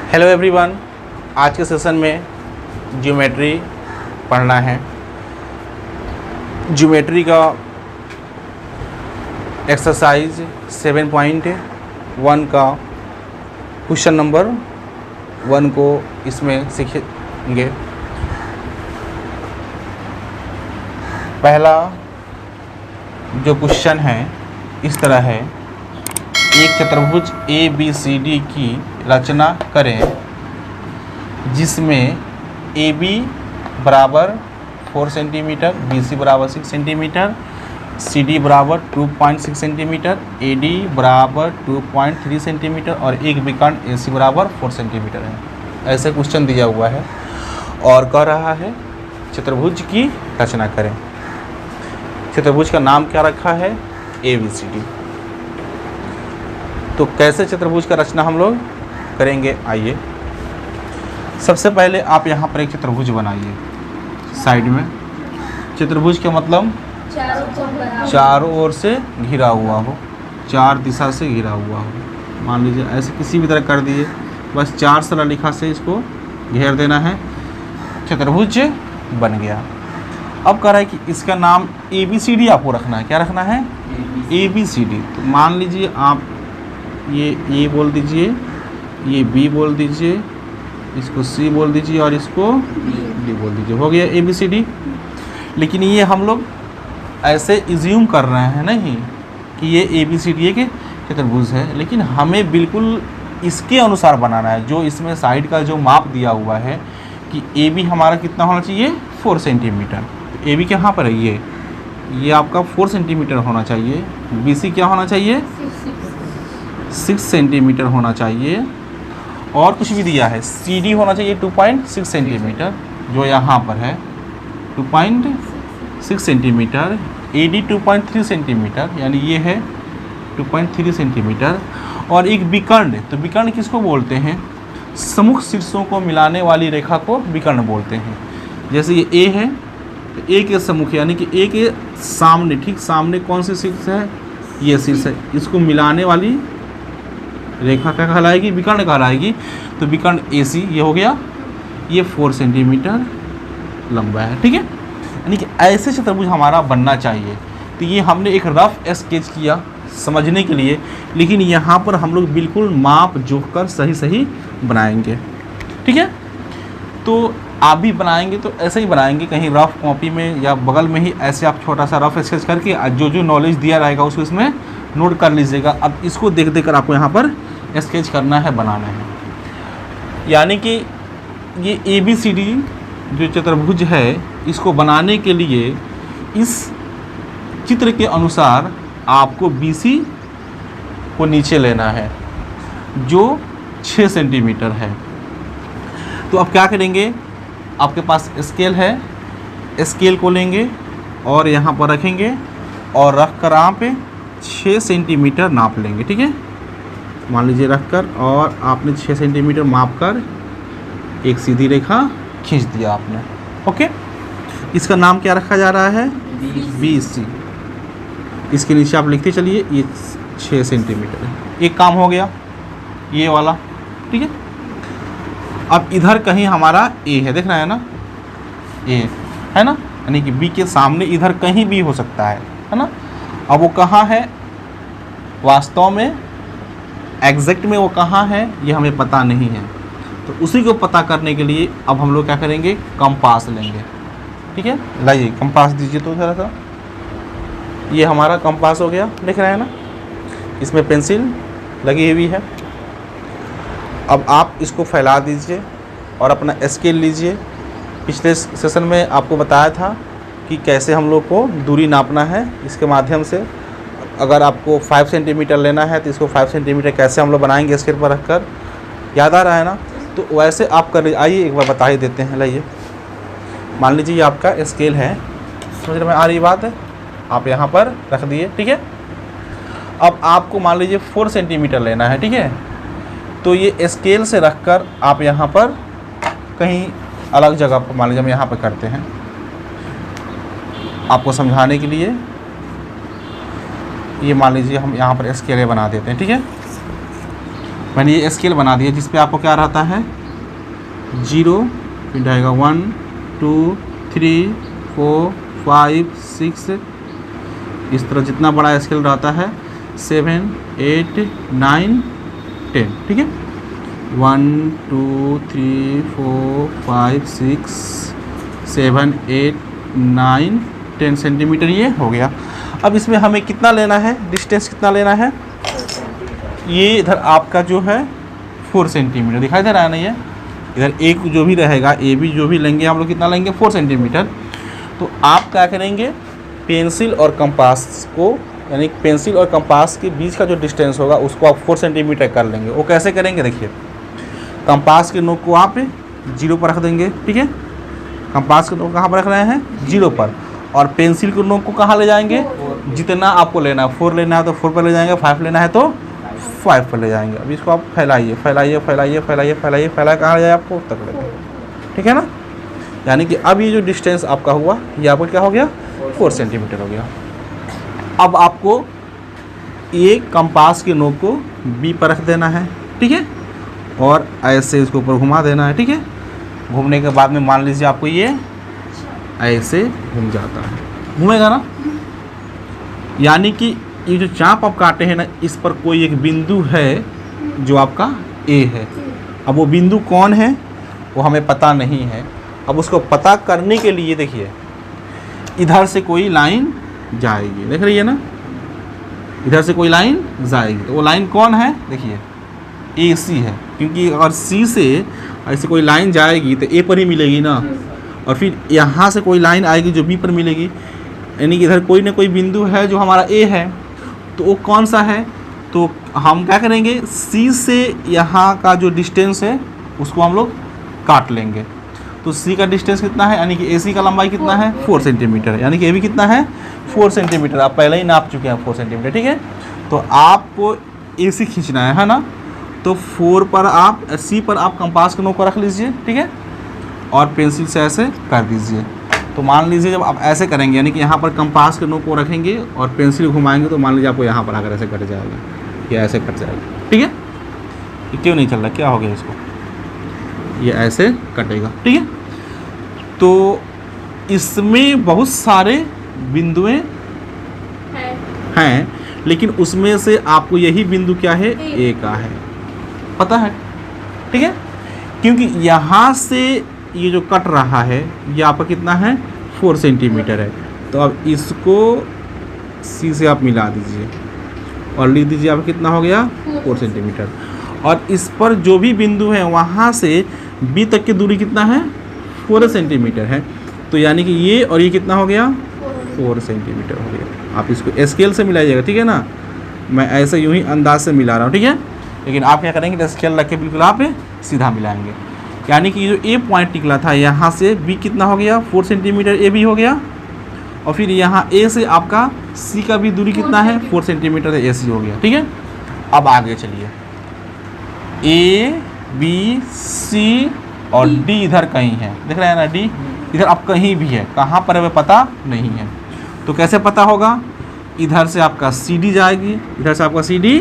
Hello everyone, आज के session में ज्योमेट्री पढ़ना है। ज्योमेट्री का एक्सरसाइज 7.1 का क्वेश्चन नंबर 1 को इसमें सीखेंगे। पहला जो क्वेश्चन है इस तरह है, एक चतुर्भुज ABCD की रचना करें जिसमें AB बराबर 4 सेंटीमीटर, BC बराबर 6 सेंटीमीटर, CD बराबर 2.6 सेंटीमीटर, AD बराबर 2.3 सेंटीमीटर और एक विकर्ण AC बराबर 4 सेंटीमीटर है। ऐसे क्वेश्चन दिया हुआ है और कह रहा है चतुर्भुज की रचना करें। चतुर्भुज का नाम क्या रखा है? ABCD। तो कैसे चतुर्भुज का रचना हम लोग करेंगे, आइए। सबसे पहले आप यहाँ पर एक चतुर्भुज बनाइए साइड में। चतुर्भुज का मतलब चारों ओर से घिरा हुआ हो, चार दिशा से घिरा हुआ हो। मान लीजिए ऐसे किसी भी तरह कर दिए, बस 4 सरल रेखा से इसको घेर देना है, चतुर्भुज बन गया। अब कह रहा है कि इसका नाम ABCD आपको रखना है। क्या रखना है? ABCD। तो मान लीजिए आप ये A बोल दीजिए, ये B बोल दीजिए, इसको C बोल दीजिए और इसको D बोल दीजिए। हो गया ABCD। लेकिन ये हम लोग ऐसे इज्यूम कर रहे हैं नहीं कि ये ABCD के चतुर्भुज है, लेकिन हमें बिल्कुल इसके अनुसार बनाना है। जो इसमें साइड का जो माप दिया हुआ है कि AB हमारा कितना होना चाहिए? 4 सेंटीमीटर। तो AB कहाँ पर है? ये आपका 4 सेंटीमीटर होना चाहिए। BC क्या होना चाहिए? 6 सेंटीमीटर होना चाहिए। और कुछ भी दिया है, CD होना चाहिए 2.6 सेंटीमीटर, जो यहाँ पर है 2.6 सेंटीमीटर। AD 2.3 सेंटीमीटर, यानी ये है 2.3 सेंटीमीटर। और एक विकर्ण, तो विकर्ण किसको बोलते हैं? सम्मुख शीर्षों को मिलाने वाली रेखा को विकर्ण बोलते हैं। जैसे ये A है, तो A के सम्मुख यानी कि A के सामने, ठीक सामने कौन सी शीर्ष है? ये शीर्ष है। इसको मिलाने वाली रेखा क्या कहलाएगी? विकर्ण कहलाएगी। तो विकर्ण AC ये हो गया, ये 4 सेंटीमीटर लंबा है, ठीक है। यानी कि ऐसे चतुर्भुज हमारा बनना चाहिए। तो ये हमने एक रफ स्केच किया समझने के लिए, लेकिन यहाँ पर हम लोग बिल्कुल माप जोख कर सही बनाएंगे, ठीक है। तो आप भी बनाएंगे तो ऐसे ही बनाएंगे, कहीं रफ कॉपी में या बगल में ही ऐसे आप छोटा सा रफ स्केच करके जो नॉलेज दिया रहेगा उसको इसमें नोट कर लीजिएगा। अब इसको देख कर आपको यहाँ पर स्केच करना है, बनाना है। यानी कि ये ABCD जो चतुर्भुज है, इसको बनाने के लिए इस चित्र के अनुसार आपको BC को नीचे लेना है, जो 6 सेंटीमीटर है। तो अब क्या करेंगे? आपके पास स्केल है, स्केल को लेंगे और यहाँ पर रखेंगे और रख कर यहाँ पे 6 सेंटीमीटर नाप लेंगे, ठीक है। मान लीजिए रख कर, और आपने 6 सेंटीमीटर माप कर एक सीधी रेखा खींच दिया आपने, ओके। इसका नाम क्या रखा जा रहा है? BC। इसके नीचे आप लिखते चलिए, ये 6 सेंटीमीटर है। एक काम हो गया ये वाला, ठीक है। अब इधर कहीं हमारा A है, देख रहे हैं ना, A है ना, यानी कि B के सामने इधर कहीं भी हो सकता है ना। अब वो कहाँ है वास्तव में, एग्जैक्ट में वो कहाँ है ये हमें पता नहीं है। तो उसी को पता करने के लिए अब हम लोग क्या करेंगे? कंपास लेंगे, ठीक है। लाइए कंपास दीजिए तो थोड़ा सा। ये हमारा कंपास हो गया, देख रहे हैं ना, इसमें पेंसिल लगी हुई है। अब आप इसको फैला दीजिए और अपना स्केल लीजिए। पिछले सेशन में आपको बताया था कि कैसे हम लोग को दूरी नापना है इसके माध्यम से। अगर आपको 5 सेंटीमीटर लेना है तो इसको 5 सेंटीमीटर कैसे हम लोग बनाएंगे स्केल पर रखकर, याद आ रहा है ना। तो वैसे आप कर, आइए एक बार बता ही देते हैं। लाइए, मान लीजिए ये आपका स्केल है, समझ में आ रही बात है, आप यहाँ पर रख दिए, ठीक है। अब आपको मान लीजिए 4 सेंटीमीटर लेना है, ठीक है। तो ये स्केल से रखकर आप यहाँ पर कहीं अलग जगह पर, मान लीजिए हम यहाँ पर करते हैं आपको समझाने के लिए। ये मान लीजिए हम यहाँ पर स्केल बना देते हैं, ठीक है। मैंने ये स्केल बना दिया जिस पे आपको क्या रहता है 0, फिर रहेगा 1 2 3 4 5 6, इस तरह जितना बड़ा स्केल रहता है 7 8 9 10, ठीक है। 1 2 3 4 5 6 7 8 9 10 सेंटीमीटर ये हो गया। अब इसमें हमें कितना लेना है, डिस्टेंस कितना लेना है, ये इधर आपका जो है 4 सेंटीमीटर दिखाई दे रहा है ना, ये इधर एक जो भी रहेगा ए बी जो भी लेंगे हम लोग कितना लेंगे 4 सेंटीमीटर। तो आप क्या करेंगे, पेंसिल और कंपास को, यानी पेंसिल और कंपास के बीच का जो डिस्टेंस होगा उसको आप 4 सेंटीमीटर कर लेंगे। वो कैसे करेंगे, देखिए कंपास के नोक को आप 0 पर रख देंगे, ठीक है। कंपास के नोक कहाँ पर रख रहे हैं 0 पर, और पेंसिल के नोक को कहाँ ले जाएंगे, जितना आपको लेना है 4 लेना है तो 4 पर ले जाएंगे, 5 लेना है तो 5 पर ले जाएंगे। अब इसको आप फैलाइए फैलाइए फैलाइए फैलाइए फैलाइए फैलाए कहाँ ले जाए आपको तक ले, ठीक है ना। यानी कि अब ये जो डिस्टेंस आपका हुआ ये आपको क्या हो गया 4 सेंटीमीटर हो गया। अब आपको ये कंपास के नोक को बी पर रख देना है, ठीक है, और ऐसे इसको ऊपर घुमा देना है, ठीक है। घूमने के बाद में मान लीजिए आपको ये ऐसे घूम जाता है, घूमेगा ना, यानी कि ये जो चाप आप काटे हैं ना इस पर कोई एक बिंदु है जो आपका ए है। अब वो बिंदु कौन है वो हमें पता नहीं है। अब उसको पता करने के लिए देखिए इधर से कोई लाइन जाएगी, देख रही है ना, इधर से कोई लाइन जाएगी, तो वो लाइन कौन है, देखिए ए सी है, क्योंकि अगर सी से ऐसे कोई लाइन जाएगी तो ए पर ही मिलेगी ना, और फिर यहाँ से कोई लाइन आएगी जो बी पर मिलेगी, यानी कि इधर कोई ना कोई बिंदु है जो हमारा ए है। तो वो कौन सा है, तो हम क्या करेंगे सी से यहाँ का जो डिस्टेंस है उसको हम लोग काट लेंगे। तो सी का डिस्टेंस कितना है, यानी कि ए सी का लंबाई कितना है 4 सेंटीमीटर, यानी कि ए भी कितना है 4 सेंटीमीटर। आप पहले ही नाप चुके हैं 4 सेंटीमीटर, ठीक है। तो आपको ए सी खींचना है ना, तो 4 पर आप सी पर आप कंपास के नोक को रख लीजिए, ठीक है, और पेंसिल से ऐसे कर दीजिए। तो मान लीजिए जब आप ऐसे करेंगे यानी कि यहाँ पर कंपास के नोक को रखेंगे और पेंसिल घुमाएंगे तो मान लीजिए आपको यहाँ पर आकर ऐसे कट जाएगा या ऐसे कट जाएगा, ठीक है। ये क्यों नहीं चल रहा, क्या हो गया इसको, ये ऐसे कटेगा, ठीक है। तो इसमें बहुत सारे बिंदुएं हैं, लेकिन उसमें से आपको यही बिंदु क्या है ए का है, पता है, ठीक है। क्योंकि यहाँ से ये जो कट रहा है ये आपका कितना है 4 सेंटीमीटर है। तो अब इसको सी से आप मिला दीजिए और लिख दीजिए आप कितना हो गया 4 सेंटीमीटर। और इस पर जो भी बिंदु है वहाँ से बी तक की दूरी कितना है 4 सेंटीमीटर है। तो यानी कि ये और ये कितना हो गया 4 सेंटीमीटर हो गया। आप इसको स्केल से मिलाइएगा, ठीक है ना, मैं ऐसे यूँ ही अंदाज से मिला रहा हूँ, ठीक है। लेकिन आप क्या करेंगे स्केल रख के बिल्कुल आप सीधा मिलाएंगे। यानी कि जो ए पॉइंट निकला था यहाँ से बी कितना हो गया 4 सेंटीमीटर ए भी हो गया, और फिर यहाँ ए से आपका सी का भी दूरी कितना है 4 सेंटीमीटर ए सी हो गया, ठीक है। अब आगे चलिए, ए बी सी और डी इधर कहीं है, देख रहे हैं ना, डी इधर अब कहीं भी है, कहाँ पर है वह पता नहीं है। तो कैसे पता होगा, इधर से आपका सी डी जाएगी, इधर से आपका सी डी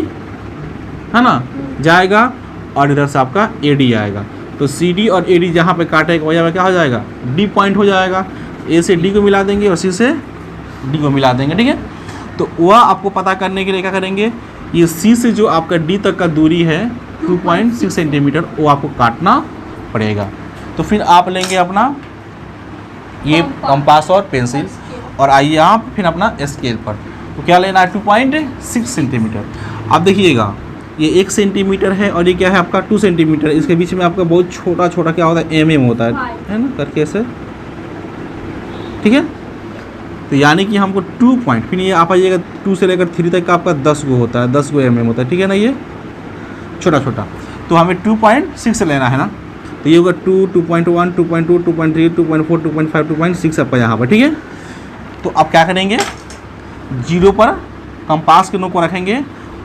है ना जाएगा, और इधर से आपका ए डी आएगा। तो सी डी और ए डी जहाँ पे काटेगा वह क्या हो जाएगा डी पॉइंट हो जाएगा। ए से डी को मिला देंगे और सी से डी को मिला देंगे, ठीक है। तो वह आपको पता करने के लिए क्या करेंगे, ये सी से जो आपका डी तक का दूरी है 2.6 सेंटीमीटर वो आपको काटना पड़ेगा। तो फिर आप लेंगे अपना ये कंपास और पेंसिल और आइए आप फिर अपना स्केल पर। तो क्या लेना है 2.6 सेंटीमीटर। आप देखिएगा ये 1 सेंटीमीटर है और ये क्या है आपका 2 सेंटीमीटर, इसके बीच में आपका बहुत छोटा छोटा क्या होता है एम होता है ना, करके ऐसे, ठीक है। तो यानी कि हमको 2 पॉइंट, फिर ये आप आइएगा 2 से लेकर 3 तक का आपका 10 गो होता है, 10 गो एम होता है, ठीक है ना, ये छोटा छोटा। तो हमें 2.6 लेना है ना, तो ये होगा 2, 2.1, 2.2, 2.3, 2.4, 2.5, 2.6 आपका यहाँ पर, ठीक है। तो आप क्या करेंगे 0 पर कंपास के नोक को रखेंगे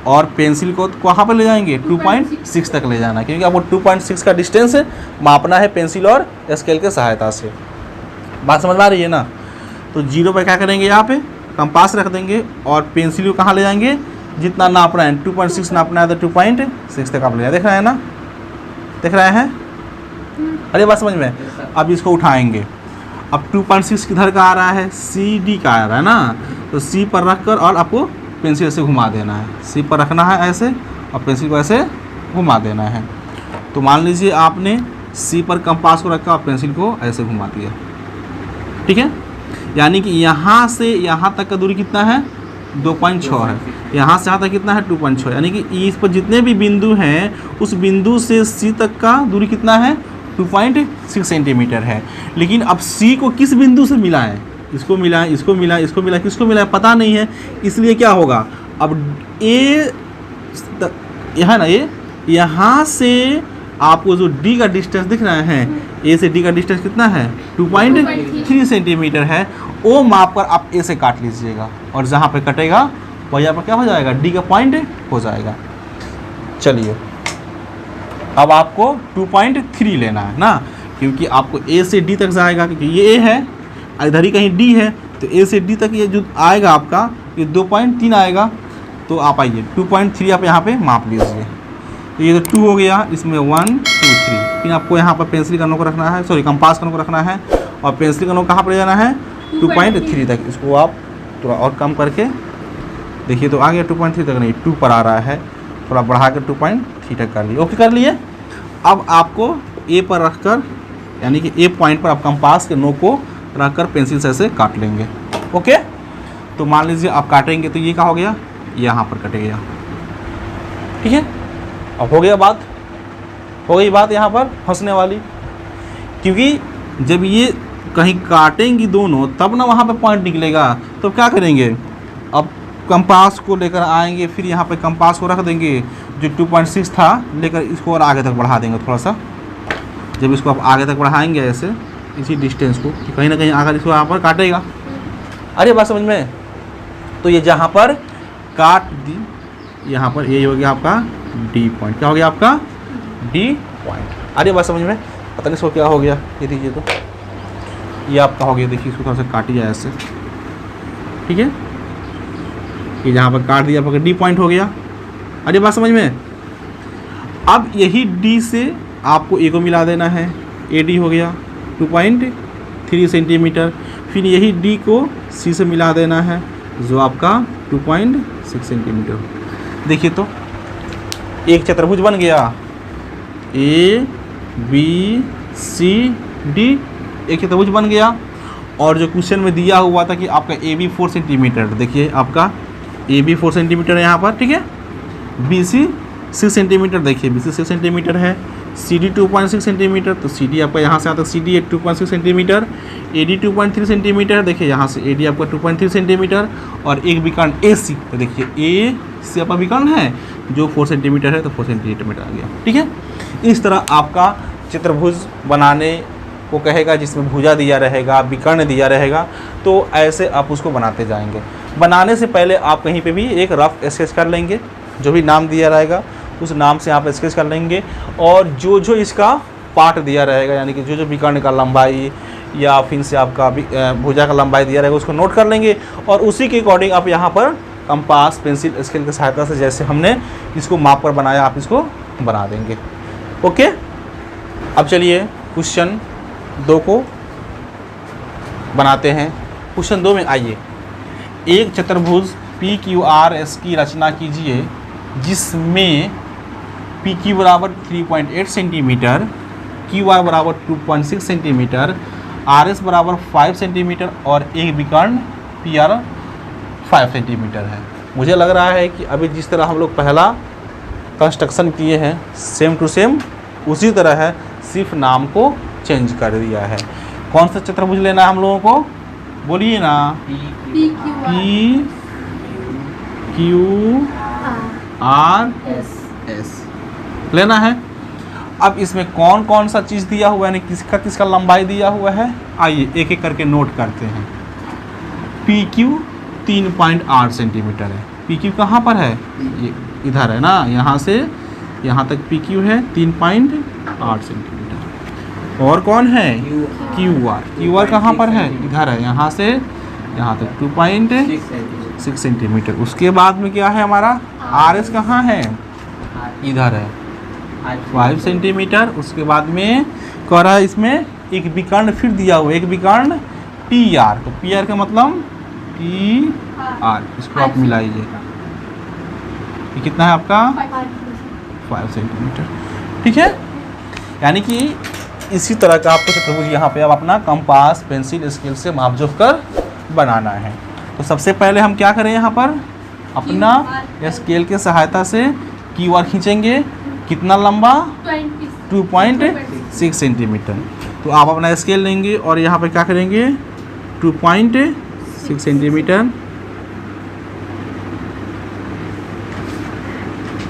और पेंसिल को कहाँ पर ले जाएंगे 2.6 तक ले जाना, क्योंकि आपको 2.6 का डिस्टेंस मापना है पेंसिल और स्केल के सहायता से। बात समझ में आ रही है ना। तो 0 पर क्या करेंगे, यहाँ पे कंपास रख देंगे और पेंसिल को कहाँ ले जाएंगे जितना नापना है 2.6 नापना है तो 2.6 तक आप ले देख रहे हैं ना, देख रहे हैं। अरे बात समझ में। अब इसको उठाएंगे, अब 2.6 किधर का आ रहा है, CD का आ रहा है ना, तो C पर रख कर और आपको पेंसिल से घुमा देना है, C पर रखना है ऐसे और पेंसिल को ऐसे घुमा देना है। तो मान लीजिए आपने C पर कंपास को रखा और पेंसिल को ऐसे घुमा दिया, ठीक है। यानी कि यहाँ से यहाँ तक का दूरी कितना है, 2.6 है। यहाँ से यहाँ तक कितना है, 2.6। यानी कि इस पर जितने भी बिंदु हैं उस बिंदु से C तक का दूरी कितना है, 2.6 सेंटीमीटर है। लेकिन अब C को किस बिंदु से मिला है, इसको मिला है, इसको मिला है, इसको मिला है, किसको मिला है पता नहीं है। इसलिए क्या होगा, अब A यह है ना, ये यहाँ से आपको जो D का डिस्टेंस दिख रहा है, A से D का डिस्टेंस कितना है, 2.3 सेंटीमीटर है। वो माप कर आप A से काट लीजिएगा और जहाँ पे कटेगा वही यहाँ पर क्या हो जाएगा, D का पॉइंट हो जाएगा। चलिए अब आपको 2.3 लेना है ना, क्योंकि आपको A से D तक जाएगा, क्योंकि ये A है, इधर ही कहीं D है, तो A से D तक ये जो आएगा आपका ये 2.3 आएगा। तो आप आइए 2.3 आप यहाँ पे माप लीजिए। तो ये तो 2 हो गया, इसमें 1 2 3। फिर आपको यहाँ पर पेंसिल का नोक रखना है, सॉरी कंपास का नोक रखना है, और पेंसिल का नोक कहाँ पर ले जाना है, 2.3 तक। इसको आप थोड़ा और कम करके देखिए, तो आ गया 2.3 तक, नहीं 2 पर आ रहा है, थोड़ा बढ़ा कर 2.3 तक कर लिए। ओके कर लिए। अब आपको A पर रख कर, यानी कि A पॉइंट पर आप कंपास के नोक को रख कर पेंसिल से ऐसे काट लेंगे। ओके, तो मान लीजिए आप काटेंगे तो ये क्या हो गया, यहाँ पर कटेगा, ठीक है। अब हो गया बात, हो गई बात यहाँ पर फंसने वाली, क्योंकि जब ये कहीं काटेंगी दोनों तब ना वहाँ पे पॉइंट निकलेगा। तो क्या करेंगे, अब कंपास को लेकर आएंगे, फिर यहाँ पे कंपास को रख देंगे, जो 2.6 था लेकर इसको और आगे तक बढ़ा देंगे थोड़ा सा। जब इसको आप आगे तक बढ़ाएंगे ऐसे इसी डिस्टेंस को, तो कहीं ना कहीं आकर इसको यहाँ पर काटेगा। अरे बात समझ में। तो ये जहाँ पर काट दी, यहाँ पर ये हो गया आपका D पॉइंट। क्या हो गया आपका, D पॉइंट। अरे बात समझ में। पता नहीं इसको क्या हो गया, ये दीजिए, तो ये आपका हो गया। देखिए इसको थोड़ा सा काटिए ऐसे, ठीक है। ये जहाँ पर काट दिया आपका D पॉइंट हो गया। अरे बात समझ में। अब यही D से आपको A को मिला देना है, AD हो गया 2.3 सेंटीमीटर। फिर यही D को C से मिला देना है, जो आपका 2.6 सेंटीमीटर। देखिए तो एक चतुर्भुज बन गया, A B C D, एक चतुर्भुज बन गया। और जो क्वेश्चन में दिया हुआ था कि आपका AB 4 सेंटीमीटर, देखिए आपका AB 4 सेंटीमीटर है यहाँ पर, ठीक है। BC 6 सेंटीमीटर, देखिए BC 6 सेंटीमीटर है। CD 2.6 सेंटीमीटर, तो CD आपका यहाँ से आता है, CD 2.6 सेंटीमीटर। AD 2.3 सेंटीमीटर, देखिए यहाँ से AD आपका 2.3 सेंटीमीटर। और एक विकर्ण AC, तो देखिए AC आपका विकर्ण है जो 4 सेंटीमीटर है, तो 4 सेंटीमीटर आ गया, ठीक है। इस तरह आपका चतुर्भुज बनाने को कहेगा जिसमें भुजा दिया रहेगा, विकर्ण दिया रहेगा, तो ऐसे आप उसको बनाते जाएंगे। बनाने से पहले आप कहीं पे भी एक रफ स्केच कर लेंगे, जो भी नाम दिया रहेगा उस नाम से आप स्केच कर लेंगे। और जो जो इसका पार्ट दिया रहेगा, यानी कि जो जो विकर्ण का लंबाई या फिर से आपका भुजा का लंबाई दिया रहेगा उसको नोट कर लेंगे। और उसी के अकॉर्डिंग आप यहाँ पर कंपास पेंसिल स्केल की सहायता से जैसे हमने इसको माप कर बनाया आप इसको बना देंगे। ओके, अब चलिए क्वेश्चन 2 को बनाते हैं। क्वेश्चन 2 में आइए, एक चतुर्भुज PQRS की रचना कीजिए जिसमें PQ बराबर 3.8 सेंटीमीटर, QR बराबर 2.6 सेंटीमीटर, RS बराबर 5 सेंटीमीटर और एक विकर्ण PR 5 सेंटीमीटर है। मुझे लग रहा है कि अभी जिस तरह हम लोग पहला कंस्ट्रक्शन किए हैं सेम टू सेम उसी तरह है, सिर्फ नाम को चेंज कर दिया है। कौन सा चतुर्भुज लेना है हम लोगों को, बोलिए ना। PQRS लेना है। अब इसमें कौन कौन सा चीज़ दिया हुआ है, यानी किसका किसका लंबाई दिया हुआ है, आइए एक एक करके नोट करते हैं। PQ 3.8 सेंटीमीटर है। PQ कहाँ पर है, ये इधर है ना, यहाँ से यहाँ तक PQ है 3.8 सेंटीमीटर। और कौन है, QR। QR कहाँ पर है, इधर है, यहाँ से यहाँ तक 2.6 6 सेंटीमीटर। उसके बाद में क्या है हमारा आर एस कहाँ है, इधर है 5 सेंटीमीटर। उसके बाद में कह रहा है इसमें एक विकर्ण फिर दिया हुआ है, एक विकर्ण पी आर। तो पी आर का मतलब पी आर, इसको आप मिलाइए, ये कितना है आपका 5 सेंटीमीटर। ठीक है, यानी कि इसी तरह का आपको चतुर्भुज यहाँ पे अब अपना कंपास पेंसिल स्केल से माप जोख कर बनाना है। तो सबसे पहले हम क्या करें, यहाँ पर अपना स्केल के सहायता से क्यू आर खींचेंगे। कितना लंबा 2.6 सेंटीमीटर। तो आप अपना स्केल लेंगे और यहाँ पे क्या करेंगे 2.6 सेंटीमीटर,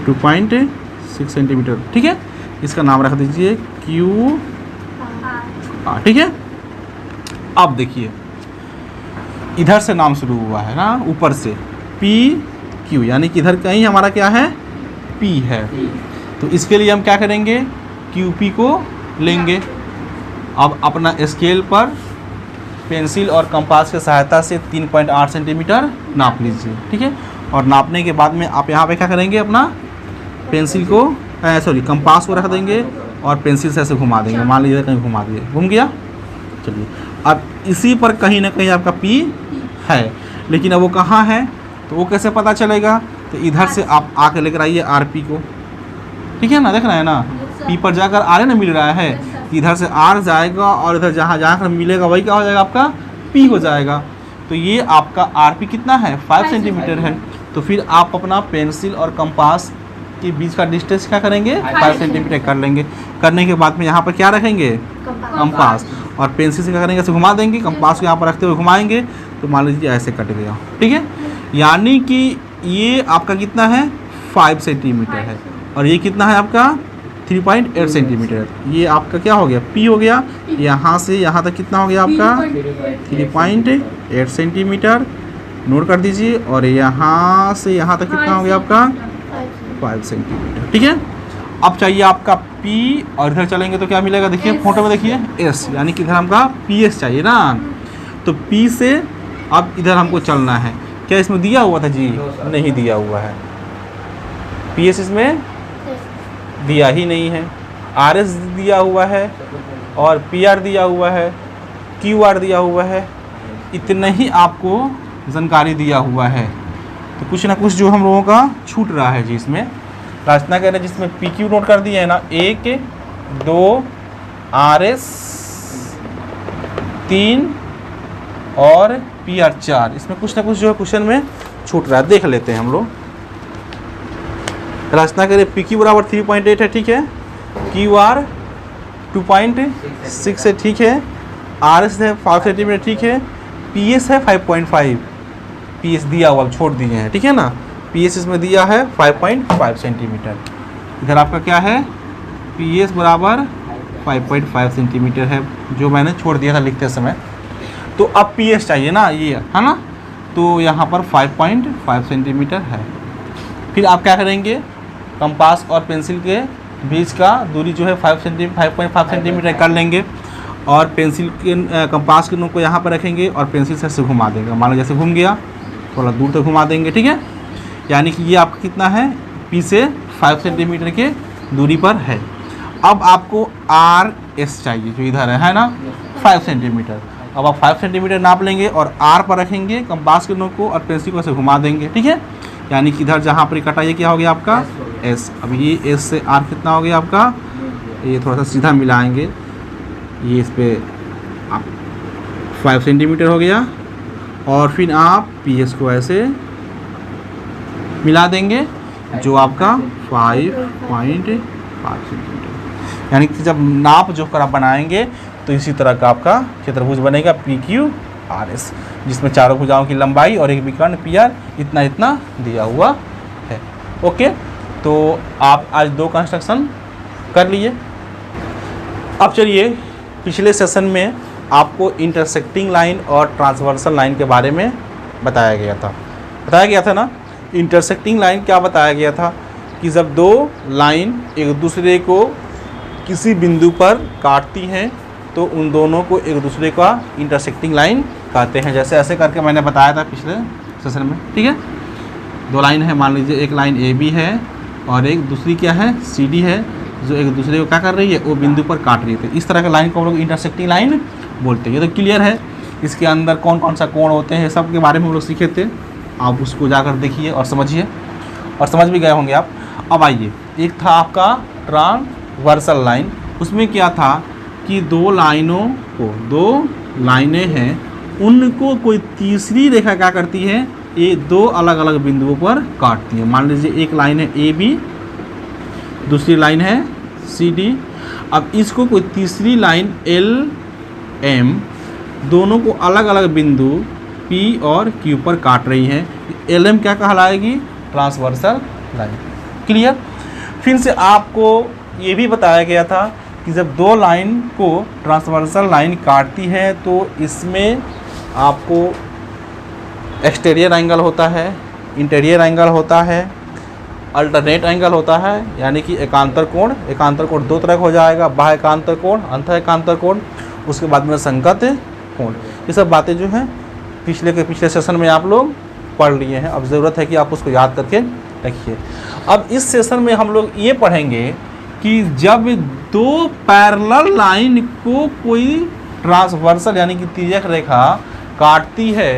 2.6 सेंटीमीटर। ठीक है, इसका नाम रख दीजिए क्यू आर। ठीक है, अब देखिए इधर से नाम शुरू हुआ है ना, ऊपर से पी क्यू, यानी कि इधर कहीं हमारा क्या है पी है। तो इसके लिए हम क्या करेंगे क्यू पी को लेंगे। अब अपना स्केल पर पेंसिल और कंपास की सहायता से 3.8 सेंटीमीटर नाप लीजिए। ठीक है, और नापने के बाद में आप यहाँ पे क्या करेंगे, अपना पेंसिल को कंपास को रख देंगे और पेंसिल से ऐसे घुमा देंगे। मान लीजिए कहीं घुमा दिए, घूम गया। चलिए, अब इसी पर कहीं ना कहीं आपका पी है, लेकिन अब वो कहाँ है तो वो कैसे पता चलेगा। तो इधर से आप आके लेकर आइए आर पी को। ठीक है ना, देख रहे हैं ना, पी पर जाकर आर ना मिल रहा है, इधर से आर जाएगा और इधर जहाँ जाकर मिलेगा वही क्या हो जाएगा आपका पी हो जाएगा। तो ये आपका आर पी कितना है 5 सेंटीमीटर है। तो फिर आप अपना पेंसिल और कंपास के बीच का डिस्टेंस क्या करेंगे 5 सेंटीमीटर कर लेंगे। करने के बाद में यहाँ पर क्या रखेंगे कंपास, और पेंसिल से क्या करेंगे ऐसे घुमा देंगे, कंपास को यहाँ पर रखते हुए घुमाएंगे। तो मान लीजिए ऐसे कट गया। ठीक है, यानी कि ये आपका कितना है 5 सेंटीमीटर है और ये कितना है आपका 3.8 सेंटीमीटर। ये आपका क्या हो गया पी हो गया। यहाँ से यहाँ तक कितना हो गया आपका 3.8 सेंटीमीटर, नोट कर दीजिए। और यहाँ से यहाँ तक कितना हो गया आपका 5 सेंटीमीटर। ठीक है, अब चाहिए आपका P और इधर चलेंगे तो क्या मिलेगा, देखिए फोटो में देखिए S, यानी कि इधर हमका PS चाहिए ना। तो P से अब इधर हमको चलना है। क्या इसमें दिया हुआ था जी, नहीं दिया हुआ है, PS इसमें दिया ही नहीं है। RS दिया हुआ है और PR दिया हुआ है, QR दिया हुआ है, इतना ही आपको जानकारी दिया हुआ है। तो कुछ ना कुछ जो हम लोगों का छूट रहा है जी इसमें। रचना कह रहे हैं जिसमें PQ नोट कर दिए है ना, 1 2 RS 3 और PR 4, इसमें कुछ ना कुछ जो है क्वेश्चन में छूट रहा है, देख लेते हैं हम लोग। रचना करें PQ बराबर 3.8 है, ठीक है, QR 2.6 है, ठीक है, RS है 5 सेंटीमीटर, ठीक है, PS है 5.5, PS दिया हुआ छोड़ दिए हैं, ठीक है ना, PS इसमें दिया है 5.5 सेंटीमीटर। इधर आपका क्या है PS बराबर 5.5 सेंटीमीटर है, जो मैंने छोड़ दिया था लिखते समय। तो अब PS चाहिए ना, ये है ना, तो यहाँ पर 5.5 सेंटीमीटर है। फिर आप क्या करेंगे, कंपास और पेंसिल के बीच का दूरी जो है 5.5 सेंटीमीटर कर लेंगे और पेंसिल के कंपास के नोक को यहाँ पर रखेंगे और पेंसिल से ऐसे घुमा देंगे। मान लो जैसे घूम गया, थोड़ा दूर तक घुमा देंगे, ठीक है। यानी कि ये आपका कितना है P से 5 सेंटीमीटर के दूरी पर है। अब आपको RS चाहिए जो इधर है ना 5 सेंटीमीटर। अब आप 5 सेंटीमीटर नाप लेंगे और R पर रखेंगे कंपास के नोक को और पेंसिल को ऐसे घुमा देंगे, ठीक है। यानी कि इधर जहाँ पर कटा ये क्या हो गया आपका S। अब ये S से R कितना हो गया आपका, ये थोड़ा सा सीधा मिलाएंगे, ये इस पर आप 5 सेंटीमीटर हो गया और फिर आप PS को ऐसे मिला देंगे जो आपका 5.5 सेंटीमीटर। यानी कि जब नाप जो कर आप बनाएंगे तो इसी तरह का आपका चतुर्भुज बनेगा PQRS, जिसमें चारों भुजाओं की लंबाई और एक विकर्ण PR इतना इतना दिया हुआ है। ओके, तो आप आज 2 कंस्ट्रक्शन कर लिए। अब चलिए, पिछले सेशन में आपको इंटरसेक्टिंग लाइन और ट्रांसवर्सल लाइन के बारे में बताया गया था ना। इंटरसेक्टिंग लाइन क्या बताया गया था कि जब 2 लाइन एक दूसरे को किसी बिंदु पर काटती हैं तो उन दोनों को एक दूसरे का इंटरसेक्टिंग लाइन कहते हैं। जैसे ऐसे करके मैंने बताया था पिछले सेशन में, ठीक है। दो लाइन है, मान लीजिए एक लाइन ए बी है और एक दूसरी क्या है सी डी है, जो एक दूसरे को क्या कर रही है, वो बिंदु पर काट रही है। इस तरह के लाइन को हम लोग इंटरसेक्टिंग लाइन बोलते हैं। ये तो क्लियर है। इसके अंदर कौन कौन सा कोण होते हैं सब के बारे में हम लोग सीखे थे, आप उसको जाकर देखिए और समझिए, और समझ भी गए होंगे आप। अब आइए, एक था आपका ट्रांसवर्सल लाइन, उसमें क्या था कि दो लाइनों को, दो लाइनें हैं उनको कोई तीसरी रेखा क्या करती है, ये दो अलग अलग बिंदुओं पर काटती है। मान लीजिए एक लाइन है ए बी, दूसरी लाइन है सी डी। अब इसको कोई तीसरी लाइन एल एम दोनों को अलग अलग बिंदु पी और क्यू पर काट रही है। एल एम क्या कहलाएगी, ट्रांसवर्सल लाइन। क्लियर। फिर से आपको ये भी बताया गया था कि जब दो लाइन को ट्रांसवर्सल लाइन काटती है तो इसमें आपको एक्सटीरियर एंगल होता है, इंटीरियर एंगल होता है, अल्टरनेट एंगल होता है, यानी कि एकांतर कोण। एकांतर कोण दो तरह का हो जाएगा, बाह्य एकांतर कोण, अंतः एकांतर कोण, उसके बाद में संगत कोण। ये सब बातें जो हैं पिछले सेशन में आप लोग पढ़ लिए हैं। अब ज़रूरत है कि आप उसको याद करके रखिए। अब इस सेशन में हम लोग ये पढ़ेंगे कि जब दो पैरेलल लाइन को कोई ट्रांसवर्सल यानी कि तिर्यक रेखा काटती है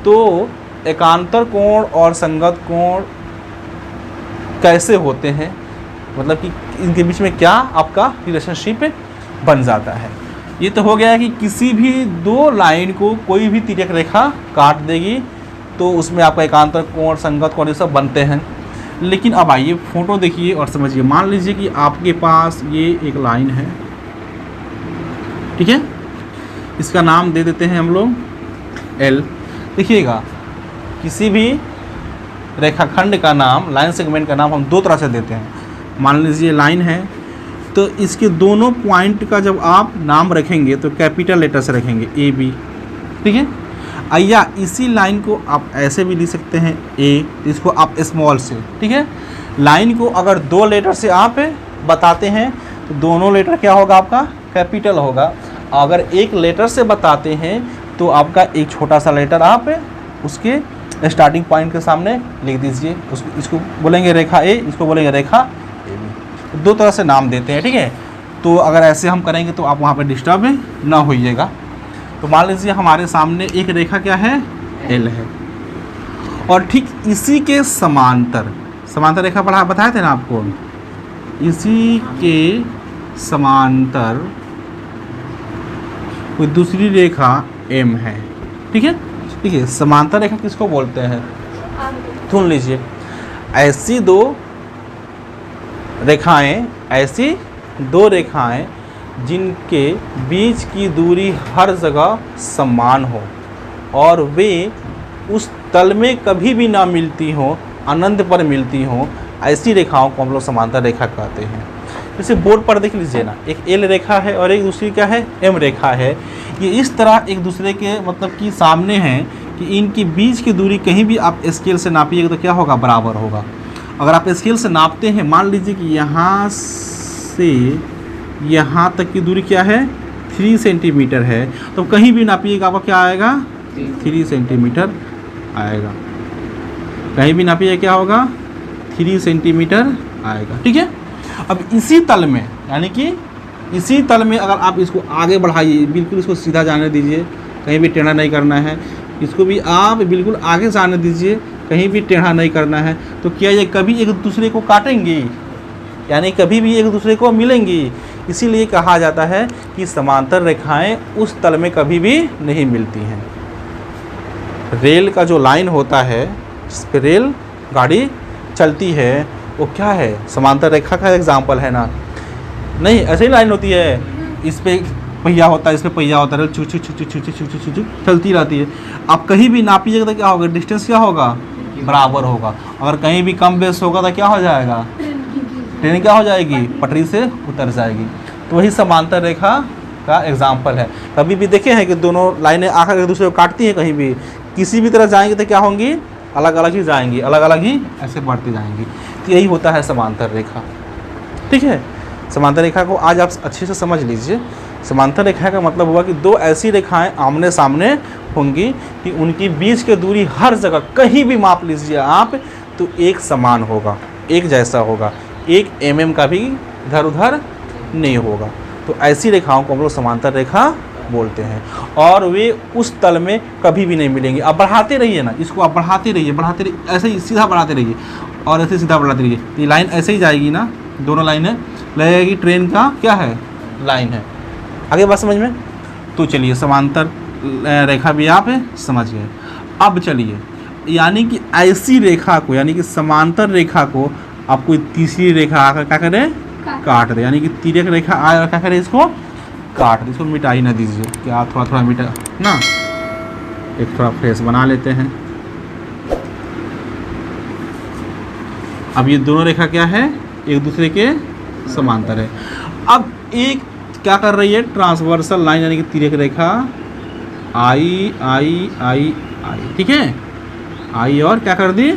तो एकांतर कोण और संगत कोण कैसे होते हैं, मतलब कि इनके बीच में क्या आपका रिलेशनशिप बन जाता है। ये तो हो गया कि किसी भी दो लाइन को कोई भी तिर्यक रेखा काट देगी तो उसमें आपका एकांतर कोण, संगत कोण ये सब बनते हैं। लेकिन अब आइए फोटो देखिए और समझिए। मान लीजिए कि आपके पास ये एक लाइन है, ठीक है, इसका नाम दे देते हैं हम लोग एल। देखिएगा, किसी भी रेखाखंड का नाम, लाइन सेगमेंट का नाम हम दो तरह से देते हैं। मान लीजिए लाइन है तो इसके दोनों पॉइंट का जब आप नाम रखेंगे तो कैपिटल लेटर से रखेंगे ए बी, ठीक है। या इसी लाइन को आप ऐसे भी लिख सकते हैं ए, इसको आप स्मॉल से, ठीक है। लाइन को अगर दो लेटर से आप बताते हैं तो दोनों लेटर क्या होगा आपका, कैपिटल होगा। अगर एक लेटर से बताते हैं तो आपका एक छोटा सा लेटर आप उसके स्टार्टिंग पॉइंट के सामने लिख दीजिए। इसको बोलेंगे रेखा ए, इसको बोलेंगे रेखा ए बी। दो तरह से नाम देते हैं, ठीक है। तो अगर ऐसे हम करेंगे तो आप वहाँ पे डिस्टर्ब ना होइएगा। तो मान लीजिए हमारे सामने एक रेखा क्या है, एल है, और ठीक इसी के समांतर, समांतर रेखा बताए थे ना आपको, इसी के समांतर कोई दूसरी रेखा एम है, ठीक है। देखिए समांतर रेखा किसको बोलते हैं, सुन लीजिए। ऐसी दो रेखाएं जिनके बीच की दूरी हर जगह समान हो और वे उस तल में कभी भी ना मिलती हो, अनंत पर मिलती हो, ऐसी रेखाओं को हम लोग समांतर रेखा कहते हैं। जैसे बोर्ड पर देख लीजिए ना, एक एल रेखा है और एक दूसरी क्या है, एम रेखा है। ये इस तरह एक दूसरे के मतलब कि सामने हैं कि इनके बीच की दूरी कहीं भी आप स्केल से नापिएगा तो क्या होगा, बराबर होगा। अगर आप स्केल से नापते हैं, मान लीजिए कि यहाँ से यहाँ तक की दूरी क्या है, 3 सेंटीमीटर है, तो कहीं भी नापिएगा आपका क्या आएगा, 3 सेंटीमीटर आएगा। कहीं भी नापिएगा क्या होगा, 3 सेंटीमीटर आएगा, ठीक है। अब इसी तल में, यानी कि इसी तल में अगर आप इसको आगे बढ़ाइए, बिल्कुल इसको सीधा जाने दीजिए, कहीं भी टेढ़ा नहीं करना है, इसको भी आप बिल्कुल आगे जाने दीजिए, कहीं भी टेढ़ा नहीं करना है, तो क्या ये कभी एक दूसरे को काटेंगी, यानी कभी भी एक दूसरे को मिलेंगी। इसीलिए कहा जाता है कि समांतर रेखाएं उस तल में कभी भी नहीं मिलती हैं। रेल का जो लाइन होता है, जिस पर रेल गाड़ी चलती है, वो क्या है, समांतर रेखा का एग्जाम्पल है ना। नहीं, ऐसे ही लाइन होती है, इस पे पहिया होता है, इस पे पहिया होता है, छू छू छू छू छू छू छू छू चलती रहती है। आप कहीं भी नापिएगा तो क्या होगा, डिस्टेंस क्या होगा, बराबर होगा। अगर कहीं भी कम बेस होगा तो क्या हो जाएगा, ट्रेन क्या हो जाएगी, पटरी से उतर जाएगी। तो वही समांतर रेखा का एग्जाम्पल है। कभी भी देखे हैं कि दोनों लाइनें आकर एक दूसरे को काटती हैं, कहीं भी किसी भी तरह जाएंगे तो क्या होंगी, अलग अलग ही जाएंगी, अलग अलग ही ऐसे बढ़ती जाएंगी। तो यही होता है समांतर रेखा, ठीक है। समांतर रेखा को आज आप अच्छे से समझ लीजिए। समांतर रेखा का मतलब हुआ कि दो ऐसी रेखाएं आमने सामने होंगी कि उनकी बीच की दूरी हर जगह कहीं भी माप लीजिए आप तो एक समान होगा, एक जैसा होगा, 1 mm का भी इधर उधर नहीं होगा। तो ऐसी रेखाओं को हम लोग समांतर रेखा बोलते हैं और वे उस तल में कभी भी नहीं मिलेंगे। आप बढ़ाते रहिए ना, इसको आप बढ़ाते रहिए, ऐसे ही सीधा बढ़ाते रहिए और ऐसे सीधा बढ़ाते रहिए। ये लाइन ऐसे ही जाएगी ना, दोनों लाइनें लगेगी, ट्रेन का क्या है लाइन है। आगे बात समझ में? तो चलिए समांतर रेखा भी आप समझ गए। अब चलिए यानी कि ऐसी रेखा को यानी कि समांतर रेखा को आप कोई तीसरी रेखा आकर क्या करें, काट दे, यानी कि तिर्यक रेखा आए और क्या करें, इसको काट दे, इसको मिटा ही ना दीजिए कि आप थोड़ा थोड़ा मिटा ना, एक थोड़ा फ्रेश बना लेते हैं। अब ये दोनों रेखा क्या है, एक दूसरे के समांतर है। अब एक क्या कर रही है, ट्रांसवर्सल लाइन यानी कि तिर्यक रेखा आई आई आई आई, ठीक है, आई और क्या कर दी,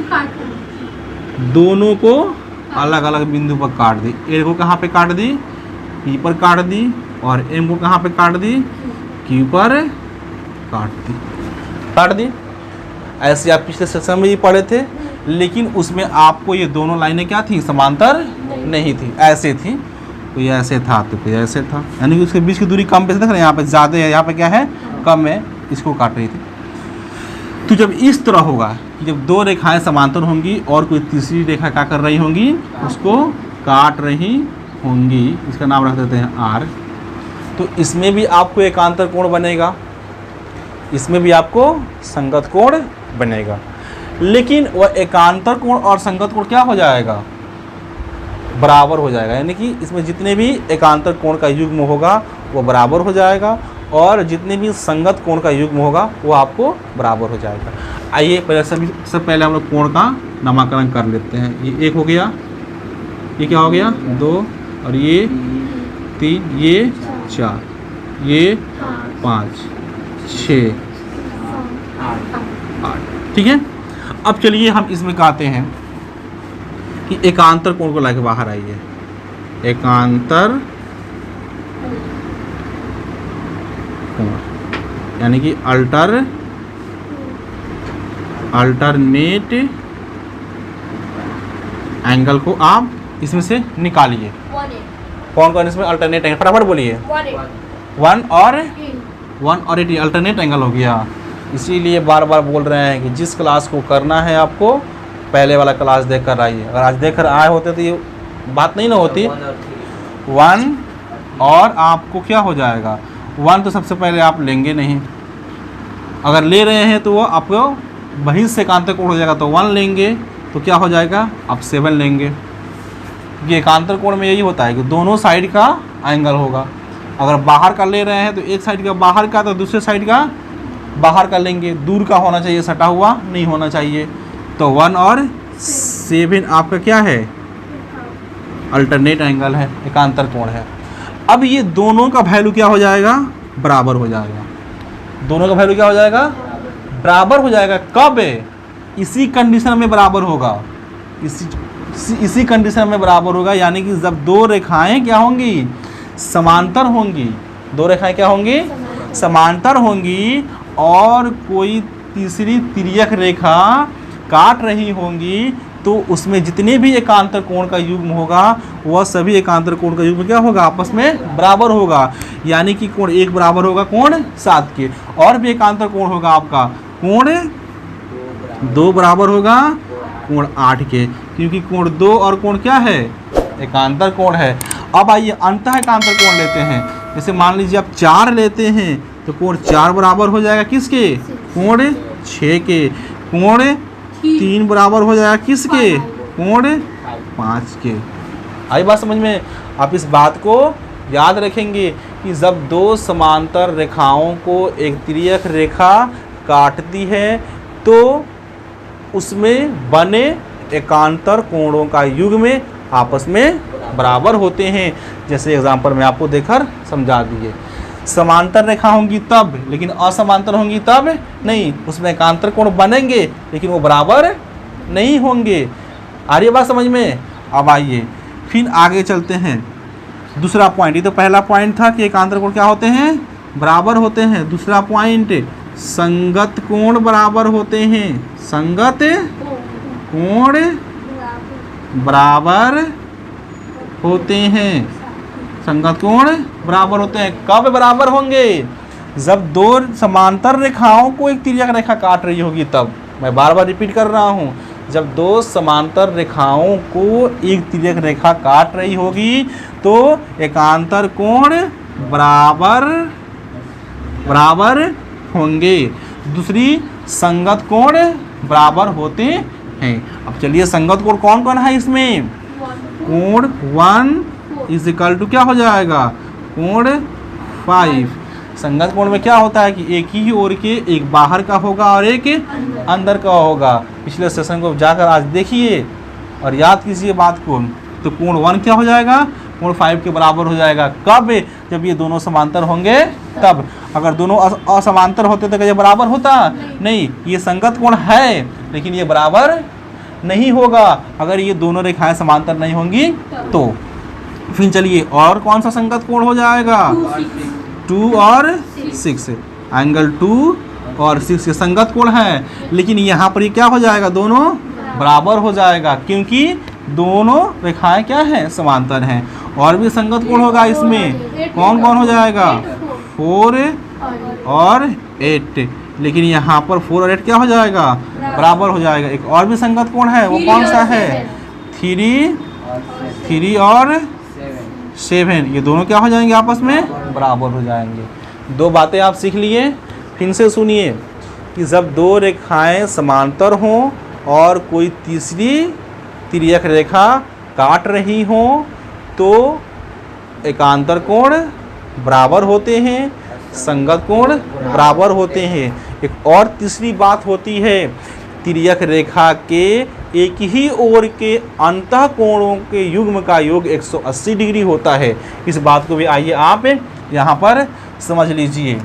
दोनों को अलग अलग बिंदु पर काट दी। ए को कहाँ पे काट दी, पी पर काट दी, और एम को कहाँ पे काट दी, क्यू पर काट दी। ऐसे आप पिछले सेक्शन में ही पढ़े थे, लेकिन उसमें आपको ये दोनों लाइनें क्या थी, समांतर नहीं थी, ऐसे थी। कोई ऐसे था तो कोई ऐसे था, यानी कि उसके बीच की दूरी कम पे से देख रहे हैं, यहाँ पे ज़्यादा है, यहाँ पे क्या है कम है, इसको काट रही थी। तो जब इस तरह होगा कि जब दो रेखाएं समांतर होंगी और कोई तीसरी रेखा क्या कर रही होंगी, उसको काट रही होंगी, इसका नाम रख देते हैं आर। तो इसमें भी आपको एकांतर कोण बनेगा, इसमें भी आपको संगत कोण बनेगा, लेकिन वह एकांतर कोण और संगत कोण क्या हो जाएगा, बराबर हो जाएगा। यानी कि इसमें जितने भी एकांतर कोण का युग्म होगा वो बराबर हो जाएगा और जितने भी संगत कोण का युग्म होगा वो आपको बराबर हो जाएगा। आइए पहले सब पहले हम लोग कोण का नामकरण कर लेते हैं। ये एक हो गया, ये क्या हो गया, 2, और ये 3, ये 4, ये 5, 6, 8, ठीक है। अब चलिए हम इसमें कहते हैं कि एकांतर कोण को लाके बाहर आइए, एकांतर कोण यानी कि अल्टरनेट एंगल को आप इसमें से निकालिए। कौन कौन इसमें अल्टरनेट एंगल, फटाफट बोलिए। 1 और 8 अल्टरनेट एंगल हो गया। इसीलिए बार बार बोल रहे हैं कि जिस क्लास को करना है आपको पहले वाला क्लास देख कर आइए। अगर आज देख कर आए होते तो ये बात नहीं ना होती। 1 और आपको क्या हो जाएगा, 1 तो सबसे पहले आप लेंगे नहीं, अगर ले रहे हैं तो वो आपको वहीं से एकांतर कोण हो जाएगा। तो 1 लेंगे तो क्या हो जाएगा, आप 7 लेंगे। ये एकांतर कोण में यही होता है कि दोनों साइड का एंगल होगा। अगर बाहर का ले रहे हैं तो एक साइड का बाहर का तो दूसरे साइड का बाहर का लेंगे, दूर का होना चाहिए, सटा हुआ नहीं होना चाहिए। तो 1 और 7 आपका क्या है, अल्टरनेट एंगल है, एकांतर कोण है। अब ये दोनों का वैल्यू क्या हो जाएगा, बराबर हो जाएगा। दोनों का वैल्यू क्या हो जाएगा, बराबर हो जाएगा। कब, इसी कंडीशन में बराबर होगा, इसी कंडीशन में बराबर होगा। यानी कि जब दो रेखाएं क्या होंगी, समांतर होंगी, दो रेखाएं क्या होंगी, समांतर होंगी और कोई तीसरी तिर्यक रेखा काट रही होंगी, तो उसमें जितने भी एकांतर कोण का युग्म होगा वह सभी एकांतर कोण का युग्म क्या होगा, आपस में बराबर होगा। यानी कि कोण 1 बराबर होगा कोण 7 के, और भी एकांतर कोण होगा आपका कोण 2 बराबर होगा कोण 8 के, क्योंकि कोण 2 और कोण क्या है, एकांतर कोण है। अब आइए अंतः एकांतर कोण लेते हैं। जैसे मान लीजिए आप 4 लेते हैं तो कोण 4 बराबर हो जाएगा किसके, कोण 6 के। कोण 3 बराबर हो जाएगा किसके, कोण 5 के। आई बात समझ में? आप इस बात को याद रखेंगे कि जब दो समांतर रेखाओं को एक तिर्यक रेखा काटती है तो उसमें बने एकांतर कोणों का युग्म आपस में बराबर होते हैं। जैसे एग्जांपल में आपको देकर समझा दिए, समांतर रेखा होंगी तब, लेकिन असमांतर होंगी तब नहीं। उसमें एकांतर कोण बनेंगे लेकिन वो बराबर नहीं होंगे। आ रही बात समझ में? अब आइए फिर आगे चलते हैं। दूसरा पॉइंट, ये तो पहला पॉइंट था कि एकांतर कोण क्या होते हैं, बराबर होते हैं। दूसरा पॉइंट, संगत कोण बराबर होते हैं। संगत कोण बराबर होते हैं। संगत कोण बराबर होते हैं। कब बराबर होंगे? जब दो समांतर रेखाओं को एक तिर्यक रेखा काट रही होगी तब। मैं बार बार रिपीट कर रहा हूँ, जब दो समांतर रेखाओं को एक तिर्यक रेखा काट रही होगी तो एकांतर कोण बराबर होंगे। दूसरी, संगत कोण बराबर होते हैं। अब चलिए संगत कोण कौन कौन है इसमें? कोण 1 इज इक्वल टू क्या हो जाएगा? कोण 5। संगत कोण में क्या होता है कि एक ही ओर के एक बाहर का होगा और एक अंदर का होगा। पिछले सेशन को जाकर आज देखिए और याद कीजिए बात को। तो कोण 1 क्या हो जाएगा? कोण 5 के बराबर हो जाएगा। कब? जब ये दोनों समांतर होंगे तब। अगर दोनों असमांतर होते तो क्या ये बराबर होता? नहीं। ये संगत कोण है लेकिन ये बराबर नहीं होगा अगर ये दोनों रेखाएं समांतर नहीं होंगी तो। फिर चलिए और कौन सा संगत कोण हो जाएगा? 2 और 6। एंगल 2 और 6 ये संगत कोण है, लेकिन यहाँ पर ये क्या हो जाएगा? दोनों बराबर हो जाएगा क्योंकि दोनों रेखाएं क्या हैं? समांतर हैं। और भी संगत कोण होगा इसमें। कौन कौन हो जाएगा? 4 और 8। लेकिन यहाँ पर 4 और 8 क्या हो जाएगा? बराबर हो जाएगा। एक और भी संगत कोण है, वो कौन सा है? 3 और 7। ये दोनों क्या हो जाएंगे? आपस में बराबर हो जाएंगे। दो बातें आप सीख लिए। फिर से सुनिए कि जब दो रेखाएं समांतर हों और कोई तीसरी तिर्यक रेखा काट रही हो तो एकांतर कोण बराबर होते हैं, संगत कोण बराबर होते हैं। एक और तीसरी बात होती है, तिर्यक रेखा के एक ही ओर के अंतः कोणों के युग्म का योग 180 डिग्री होता है। इस बात को भी आइए आप यहाँ पर समझ लीजिए।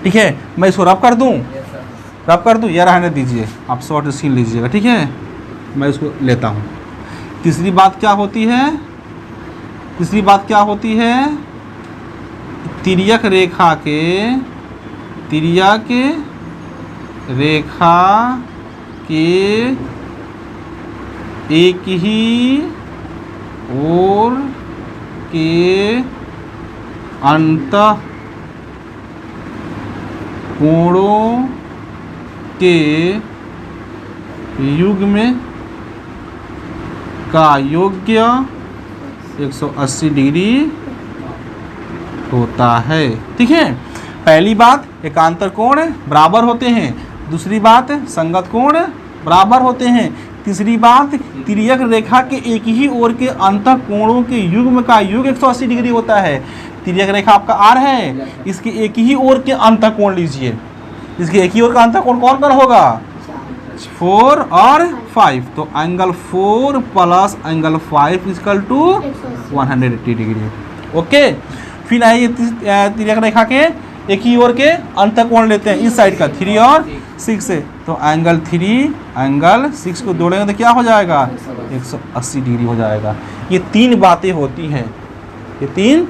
ठीक है, मैं इसको रब कर दूँ? रब कर दूँ या रहने दीजिए, आप शॉर्ट स्क्रीन लीजिएगा। ठीक है, मैं इसको लेता हूँ। तीसरी बात क्या होती है? तीसरी बात क्या होती है? तिर्यक रेखा के एक ही ओर के अंतः कोणों के युग्म का योग्य 180 डिग्री होता है। ठीक है, पहली बात एकांतर कोण बराबर होते हैं। दूसरी बात संगत कोण बराबर होते हैं। तीसरी बात तिर्यक रेखा के एक ही ओर के अंतः कोणों के युग्म का योग 180 डिग्री होता है। तिर्यक रेखा आपका आर है, इसके एक ही ओर के अंतः कोण लीजिए। इसके एक ही ओर का अंतः कोण कौन कौन होगा? 4 और 5। तो angle 4 plus angle 5 equal to 180 डिग्री। ओके, फिर आइए तिर्यक रेखा के एक ही ओर के अंतः कोण लेते हैं इस साइड का 3 और 6 से। तो एंगल 3 एंगल 6 को जोड़ेंगे तो क्या हो जाएगा? 180 डिग्री हो जाएगा। ये तीन बातें होती हैं, ये तीन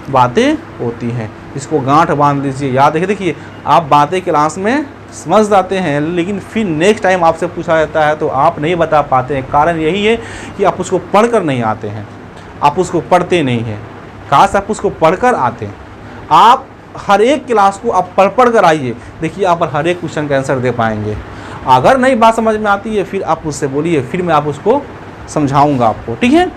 बातें होती हैं। इसको गांठ बांध लीजिए, याद रखिए। देखिए आप बातें क्लास में समझ जाते हैं लेकिन फिर नेक्स्ट टाइम आपसे पूछा जाता है तो आप नहीं बता पाते हैं। कारण यही है कि आप उसको पढ़कर नहीं आते हैं, आप उसको पढ़ते नहीं हैं। काश आप उसको पढ़कर आते हैं। आप हर एक क्लास को आप पढ़ कर आइए, देखिए आप हर एक क्वेश्चन का आंसर दे पाएंगे। अगर नई बात समझ में आती है फिर आप मुझसे बोलिए, फिर मैं आप उसको समझाऊंगा आपको। ठीक है,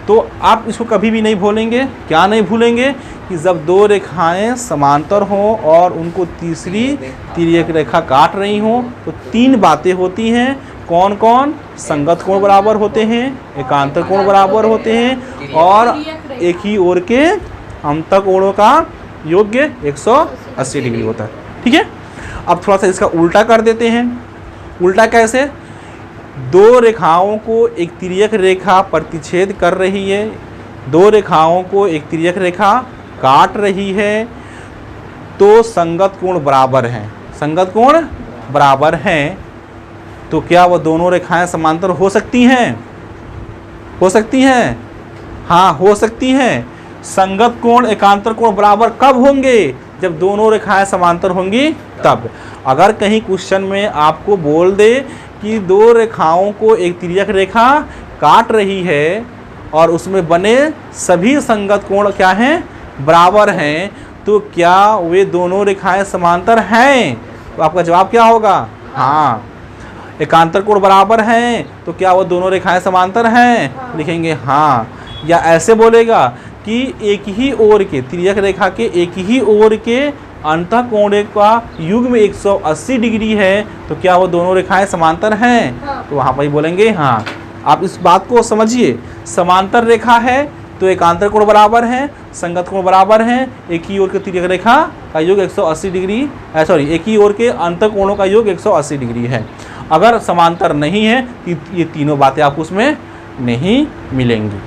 तो आप इसको कभी भी नहीं भूलेंगे। क्या नहीं भूलेंगे? कि जब दो रेखाएं समांतर हों और उनको तीसरी तिर्यक रेखा काट रही हों तो तीन बातें होती हैं। कौन कौन? संगत कोण बराबर होते हैं, एकांतर कोण बराबर होते हैं और एक ही ओर के अंतः कोणों का योग्य 180 डिग्री होता है। ठीक है, अब थोड़ा सा इसका उल्टा कर देते हैं। उल्टा कैसे? दो रेखाओं को एक तिर्यक रेखा प्रतिच्छेद कर रही है, दो रेखाओं को एक तिर्यक रेखा काट रही है तो संगत कोण बराबर हैं। संगत कोण बराबर हैं तो क्या वो दोनों रेखाएं समांतर हो सकती हैं? हो सकती हैं? हाँ, हो सकती हैं। संगत कोण एकांतर कोण बराबर कब होंगे? जब दोनों रेखाएं समांतर होंगी तब। अगर कहीं क्वेश्चन में आपको बोल दे कि दो रेखाओं को एक तिर्यक रेखा काट रही है और उसमें बने सभी संगत कोण क्या हैं? बराबर हैं, तो क्या वे दोनों रेखाएं समांतर हैं? तो आपका जवाब क्या होगा? हाँ। एकांतर कोण बराबर हैं, तो क्या वो दोनों रेखाएं समांतर हैं? लिखेंगे हाँ। या ऐसे बोलेगा कि एक ही ओर के तिर्यक रेखा के एक ही ओर के अंतः कोण का युग्म 180 डिग्री है, तो क्या वो दोनों रेखाएं समांतर हैं? तो वहाँ पर ही बोलेंगे हाँ। आप इस बात को समझिए, समांतर रेखा है तो एकांतर कोण बराबर है, संगत कोण बराबर हैं, एक ही ओर के तिर्यक रेखा का योग 180 डिग्री एक ही ओर के अंतः कोणों का योग 180 डिग्री है। अगर समांतर नहीं है तो ये तीनों बातें आपको उसमें नहीं मिलेंगी।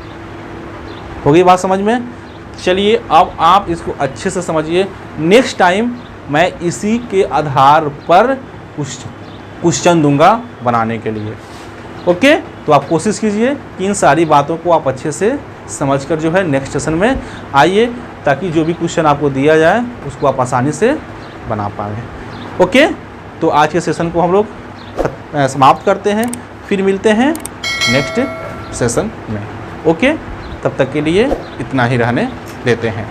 हो गई बात समझ में? चलिए अब आप इसको अच्छे से समझिए। नेक्स्ट टाइम मैं इसी के आधार पर क्वेश्चन दूंगा बनाने के लिए। ओके, तो आप कोशिश कीजिए कि इन सारी बातों को आप अच्छे से समझकर जो है नेक्स्ट सेशन में आइए, ताकि जो भी क्वेश्चन आपको दिया जाए उसको आप आसानी से बना पाएँ। ओके, तो आज के सेशन को हम लोग समाप्त करते हैं, फिर मिलते हैं नेक्स्ट सेशन में। ओके, तब तक के लिए इतना ही रहने देते हैं।